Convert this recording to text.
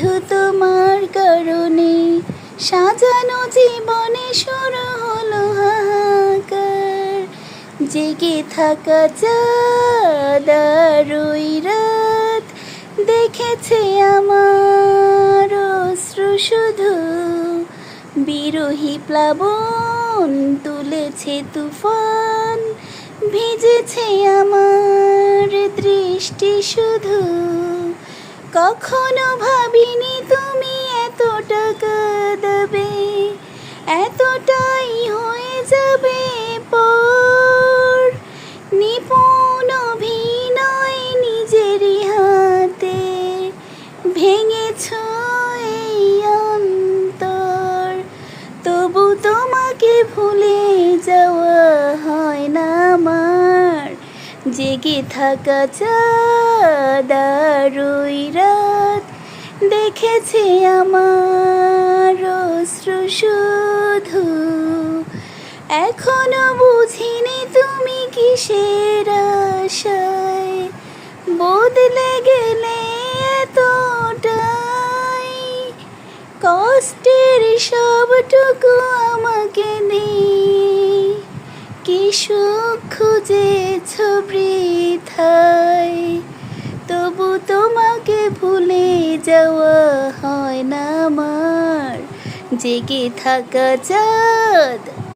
শুধু তোমার কারণে সাজানো জীবনে শুরু হলো হাহাকার। জেগে থাকা চাঁদ আর ওই রাত দেখেছে আমার অশ্রু শুধু। বিরহী প্লাবন তুলেছে তুফান, ভিজেছে আমার দৃষ্টি শুধু। কখনো ভাবিনি তুমি এতটা কাঁদবে, এতটাই হয়ে যাবে পর। নিপুণ অভিনয় নিজেরই হাতে ভেঙেছ এই অন্তর। তবু তোমাকে ভুলে যাওয়া হয় না আমার। জেগে থাকা চাঁদ আর ওই রাত দেখেছে আমার অশ্রু শুধু। এখনো বুঝিনি তুমি কিসের আশায় বদলে গেলে এতটাই। কষ্টের সবটুকু আমাকে দিয়ে কি সুখ খুঁজেছ বৃথায়। তবু তোমাকে ভুলে যাওয়া হয় না আমার। জেগে থাকা চাঁদ